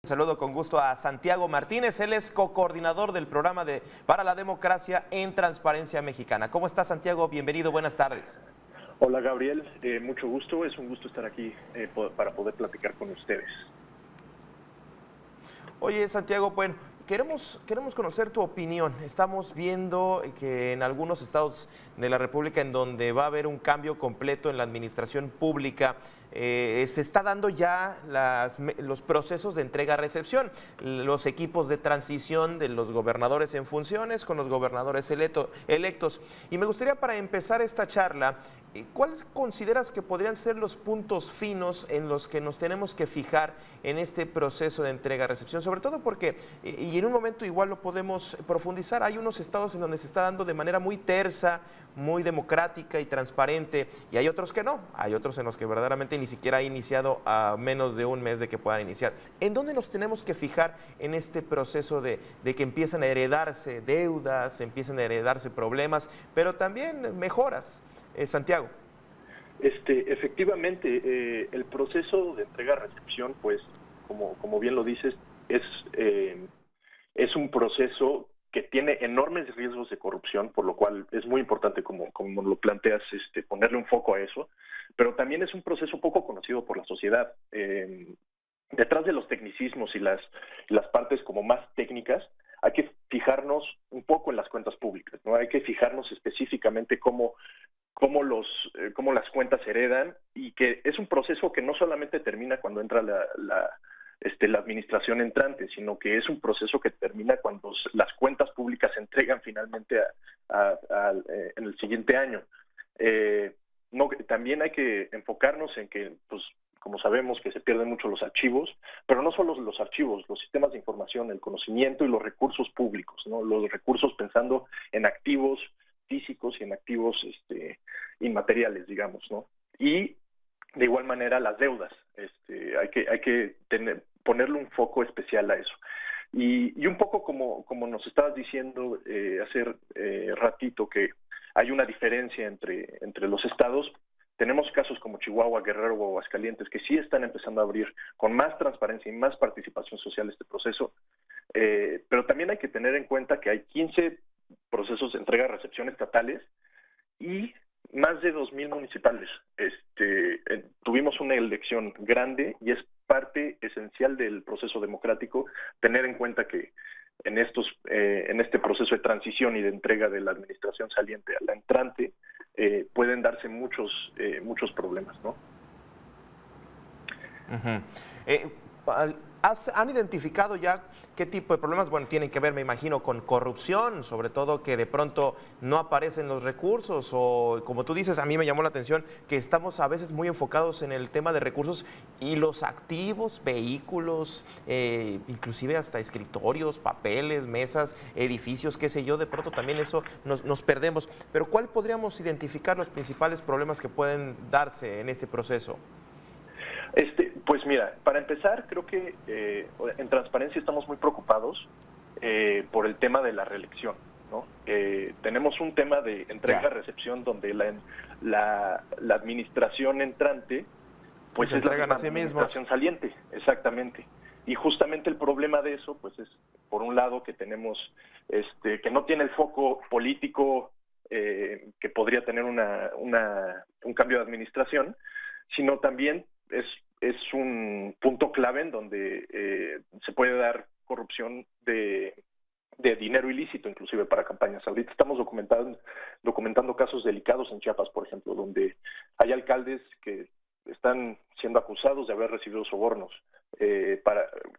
Saludo con gusto a Santiago Martínez, él es co-coordinador del programa para la democracia en Transparencia Mexicana. ¿Cómo está, Santiago? Bienvenido, buenas tardes. Hola, Gabriel, mucho gusto, es un gusto estar aquí para poder platicar con ustedes. Oye, Santiago, bueno, queremos conocer tu opinión. Estamos viendo que en algunos estados de la República en donde va a haber un cambio completo en la administración pública, se está dando ya los procesos de entrega-recepción, los equipos de transición de los gobernadores en funciones con los gobernadores electos. Y me gustaría, para empezar esta charla, ¿cuáles consideras que podrían ser los puntos finos en los que nos tenemos que fijar en este proceso de entrega-recepción? Sobre todo porque, y en un momento igual lo podemos profundizar, hay unos estados en donde se está dando de manera muy tersa, muy democrática y transparente, y hay otros que no, hay otros en los que verdaderamente ni siquiera ha iniciado a menos de un mes de que puedan iniciar. ¿En dónde nos tenemos que fijar en este proceso de que empiezan a heredarse deudas, empiezan a heredarse problemas, pero también mejoras? Santiago. Efectivamente, el proceso de entrega-recepción, pues, como bien lo dices, es un proceso que tiene enormes riesgos de corrupción, por lo cual es muy importante, como lo planteas, ponerle un foco a eso, pero también es un proceso poco conocido por la sociedad. Detrás de los tecnicismos y las partes como más técnicas, hay que fijarnos un poco en las cuentas públicas, ¿no? Hay que fijarnos específicamente cómo las cuentas se heredan, y que es un proceso que no solamente termina cuando entra la administración entrante, sino que es un proceso que termina cuando las cuentas públicas se entregan finalmente en el siguiente año. También hay que enfocarnos en que, pues, como sabemos, que se pierden mucho los archivos, pero no solo los archivos, los sistemas de información, el conocimiento y los recursos públicos, ¿no? Los recursos pensando en activos físicos y en activos inmateriales, digamos, ¿no? Y de igual manera las deudas, hay que ponerle un foco especial a eso. Y un poco como nos estabas diciendo hace ratito, que hay una diferencia entre los estados. Tenemos casos como Chihuahua, Guerrero o Aguascalientes que sí están empezando a abrir con más transparencia y más participación social este proceso, pero también hay que tener en cuenta que hay 15 procesos de entrega-recepción estatales y más de 2,000 municipales. Tuvimos una elección grande y es parte esencial del proceso democrático tener en cuenta que en este proceso de transición y de entrega de la administración saliente a la entrante pueden darse muchos problemas, ¿no? ¿Han identificado ya qué tipo de problemas? Bueno, tienen que ver, me imagino, con corrupción, sobre todo que de pronto no aparecen los recursos, o como tú dices, a mí me llamó la atención que estamos a veces muy enfocados en el tema de recursos y los activos, vehículos, inclusive hasta escritorios, papeles, mesas, edificios, qué sé yo, de pronto también eso nos perdemos. Pero ¿cuál podríamos identificar los principales problemas que pueden darse en este proceso? Pues mira, para empezar, creo que en Transparencia estamos muy preocupados por el tema de la reelección, ¿no? Tenemos un tema de entrega-recepción donde la administración entrante, pues es la misma administración saliente, exactamente. Y justamente el problema de eso, pues es, por un lado, que tenemos que no tiene el foco político que podría tener un cambio de administración, sino también es un punto clave en donde se puede dar corrupción de dinero ilícito, inclusive para campañas. Ahorita estamos documentando casos delicados en Chiapas, por ejemplo, donde hay alcaldes que están siendo acusados de haber recibido sobornos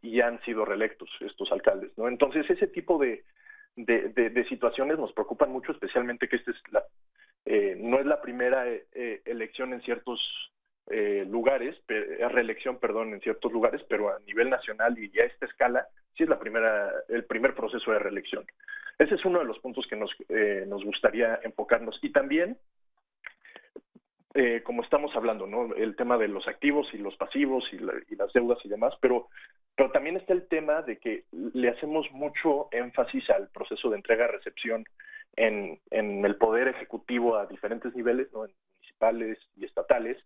y han sido reelectos estos alcaldes, ¿no? Entonces, ese tipo de situaciones nos preocupan mucho, especialmente que no es la primera elección en ciertos lugares, reelección, perdón, en ciertos lugares, pero a nivel nacional y a esta escala, sí es el primer proceso de reelección. Ese es uno de los puntos que nos gustaría enfocarnos. Y también, como estamos hablando, ¿no? El tema de los activos y los pasivos y las deudas y demás, pero también está el tema de que le hacemos mucho énfasis al proceso de entrega-recepción en el poder ejecutivo a diferentes niveles, ¿no? En municipales y estatales,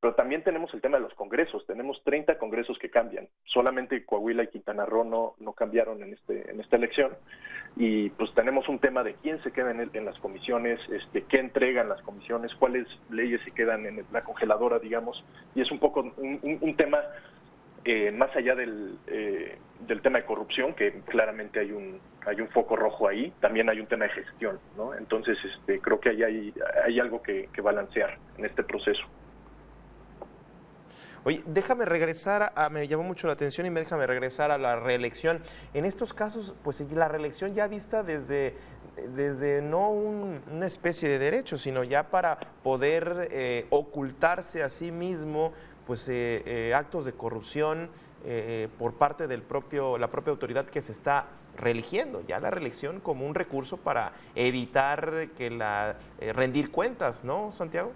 Pero también tenemos el tema de los congresos. Tenemos 30 congresos que cambian. Solamente Coahuila y Quintana Roo no cambiaron en esta elección. Y pues tenemos un tema de quién se queda en las comisiones, qué entregan las comisiones, cuáles leyes se quedan en la congeladora, digamos. Y es un poco un tema más allá del tema de corrupción, que claramente hay un foco rojo ahí, también hay un tema de gestión, ¿no? Entonces creo que ahí hay algo que balancear en este proceso. Oye, déjame regresar me llamó mucho la atención y déjame regresar a la reelección. En estos casos, pues la reelección ya vista desde no una especie de derecho, sino ya para poder ocultarse a sí mismo, pues actos de corrupción por parte la propia autoridad que se está reeligiendo, ya la reelección como un recurso para evitar rendir cuentas, ¿no, Santiago?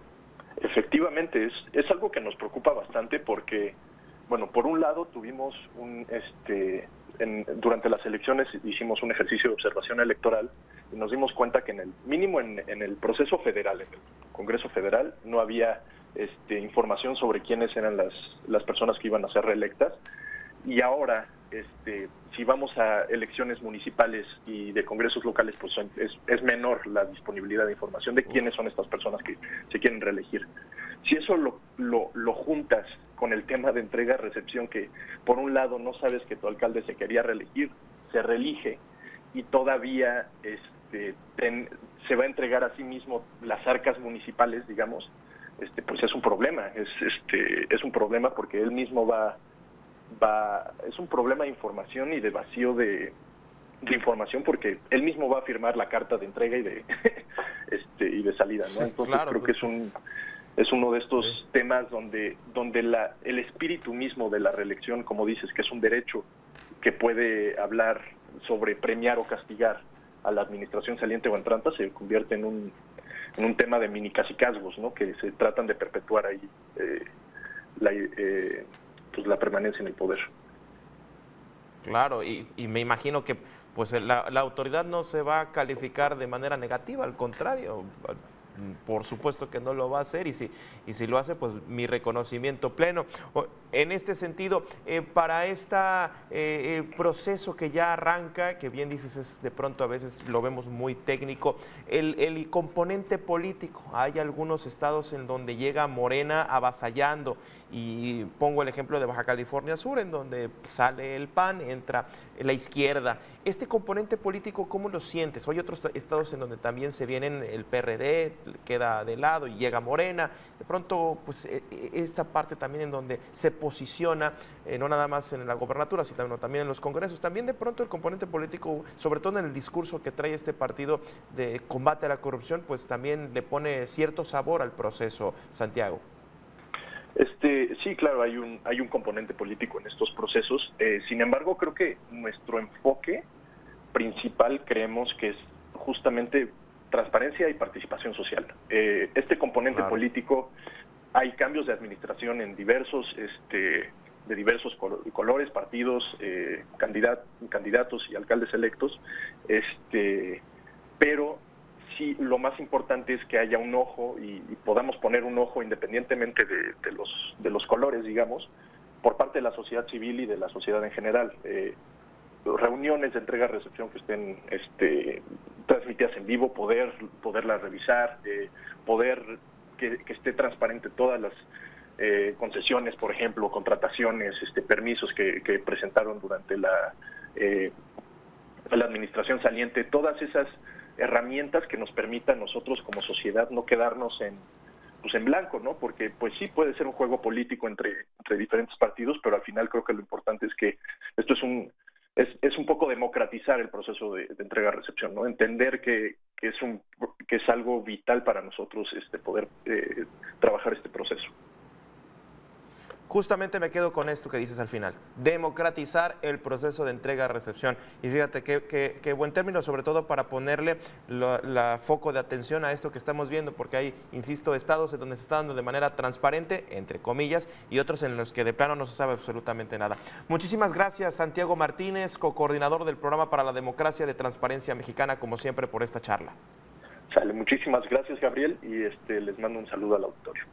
Efectivamente, es algo que nos preocupa bastante porque, bueno, por un lado tuvimos durante las elecciones hicimos un ejercicio de observación electoral y nos dimos cuenta que mínimo en el proceso federal, en el Congreso Federal, no había información sobre quiénes eran las personas que iban a ser reelectas. Y ahora, si vamos a elecciones municipales y de congresos locales, pues es menor la disponibilidad de información de quiénes son estas personas que se quieren reelegir. Si eso lo juntas con el tema de entrega-recepción, que por un lado no sabes que tu alcalde se quería reelegir, se reelige y todavía se va a entregar a sí mismo las arcas municipales, digamos, pues es un problema. Es un problema porque él mismo es un problema de información y de vacío de información, porque él mismo va a firmar la carta de entrega y de salida, ¿no? Entonces claro, creo que es uno de estos temas donde el espíritu mismo de la reelección, como dices, que es un derecho que puede hablar sobre premiar o castigar a la administración saliente o entrante, se convierte en un tema de mini cacicazgos, ¿no? Que se tratan de perpetuar ahí la permanencia en el poder. Claro, y me imagino que pues la autoridad no se va a calificar de manera negativa, al contrario, por supuesto que no lo va a hacer, y si lo hace, pues mi reconocimiento pleno. En este sentido, para este proceso que ya arranca, que bien dices, de pronto a veces lo vemos muy técnico, el componente político, hay algunos estados en donde llega Morena avasallando, y pongo el ejemplo de Baja California Sur, en donde sale el PAN, entra la izquierda. Este componente político, ¿cómo lo sientes? Hay otros estados en donde también se vienen el PRD, queda de lado y llega Morena. De pronto, pues esta parte también en donde se posiciona, no nada más en la gobernatura, sino también en los congresos. También de pronto el componente político, sobre todo en el discurso que trae este partido de combate a la corrupción, pues también le pone cierto sabor al proceso, Santiago. Sí, claro, hay un componente político en estos procesos. Sin embargo, creo que nuestro enfoque principal creemos que es justamente transparencia y participación social. Este componente político, hay cambios de administración en de diversos colores, partidos, candidatos y alcaldes electos, pero sí, lo más importante es que haya un ojo y podamos poner un ojo independientemente de los colores, digamos, por parte de la sociedad civil y de la sociedad en general. Reuniones de entrega-recepción que estén transmitidas en vivo, poderlas revisar, que esté transparente todas las concesiones, por ejemplo, contrataciones, permisos que presentaron durante la administración saliente, todas esas herramientas que nos permitan nosotros como sociedad no quedarnos en blanco, ¿no? Porque pues sí puede ser un juego político entre diferentes partidos, pero al final creo que lo importante es que esto es un poco democratizar el proceso de entrega-recepción, ¿no? Entender que es algo vital para nosotros poder trabajar este proceso. Justamente me quedo con esto que dices al final, democratizar el proceso de entrega-recepción. Y fíjate qué buen término, sobre todo para ponerle la foco de atención a esto que estamos viendo, porque hay, insisto, estados en donde se está dando de manera transparente, entre comillas, y otros en los que de plano no se sabe absolutamente nada. Muchísimas gracias, Santiago Martínez, co-coordinador del Programa para la Democracia de Transparencia Mexicana, como siempre, por esta charla. Muchísimas gracias, Gabriel, y les mando un saludo al auditorio.